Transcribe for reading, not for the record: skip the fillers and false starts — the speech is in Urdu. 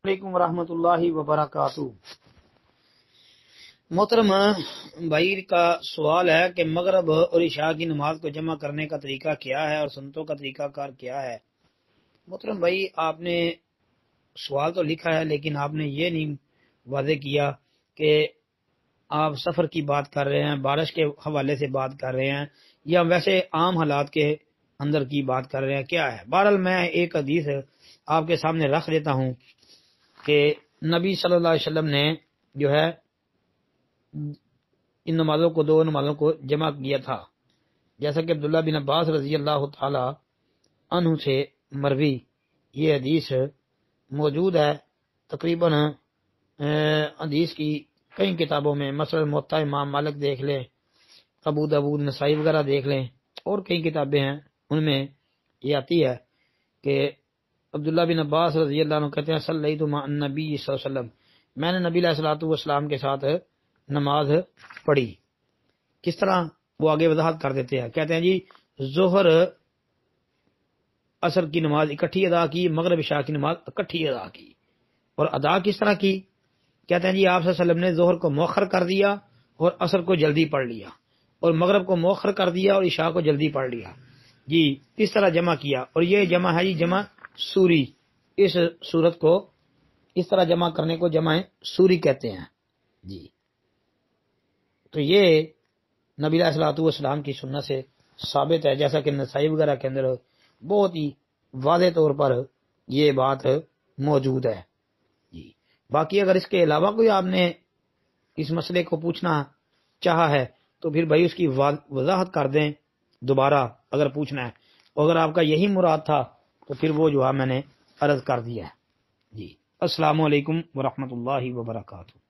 علیکم ورحمۃ اللہ وبرکاتہ۔ محترم بھائی کا سوال ہے کہ مغرب اور عشاء کی نماز کو جمع کرنے کا طریقہ کیا ہے اور سنتوں کا طریقہ کار کیا ہے؟ محترم بھائی، آپ نے سوال تو لکھا ہے لیکن آپ نے یہ نہیں واضح کیا کہ آپ سفر کی بات کر رہے ہیں، بارش کے حوالے سے بات کر رہے ہیں، یا ویسے عام حالات کے اندر کی بات کر رہے ہیں، کیا ہے؟ بہرحال میں ایک حدیث آپ کے سامنے رکھ دیتا ہوں کہ نبی صلی اللہ علیہ وسلم نے جو ہے ان نمازوں کو، دو نمازوں کو جمع کیا تھا، جیسا کہ عبداللہ بن عباس رضی اللہ تعالی عنہ سے مروی یہ حدیث موجود ہے۔ تقریباً حدیث کی کئی کتابوں میں، مثلا موطا امام مالک دیکھ لیں، ابو داؤد، نسائی وغیرہ دیکھ لیں، اور کئی کتابیں ہیں، ان میں یہ آتی ہے کہ عبداللہ بن عباس رضی اللہ عنہ کہتے ہیں صلیت مع النبی صلی اللہ علیہ وسلم، میں نے نبی علیہ الصلوۃ والسلام کے ساتھ نماز پڑھی۔ کس طرح؟ وہ آگے وضاحت کر دیتے ہیں، کہتے ہیں جی ظہر عصر کی نماز اکٹھی ادا کی، مغرب عشاء کی نماز اکٹھی ادا کی۔ اور ادا کس طرح کی؟ کہتے ہیں جی آپ صلی اللہ علیہ وسلم نے ظہر کو مؤخر کر دیا اور عصر کو جلدی پڑھ لیا، اور مغرب کو مؤخر کر دیا اور عشاء کو جلدی پڑھ لیا جی، اس طرح جمع کیا۔ اور یہ جمع ہے جی جمع سوری، اس صورت کو اس طرح جمع کرنے کو جمع سوری کہتے ہیں جی۔ تو یہ نبی علیہ الصلوۃ والسلام کی سنت سے ثابت ہے، جیسا کہ نسائی وغیرہ کے اندر بہت ہی واضح طور پر یہ بات موجود ہے جی۔ باقی اگر اس کے علاوہ کوئی آپ نے اس مسئلے کو پوچھنا چاہا ہے تو پھر بھائی اس کی وضاحت کر دیں دوبارہ، اگر پوچھنا ہے، اور اگر آپ کا یہی مراد تھا تو پھر وہ جو ہے میں نے عرض کر دیا ہے جی۔ السلام علیکم ورحمۃ اللہ وبرکاتہ۔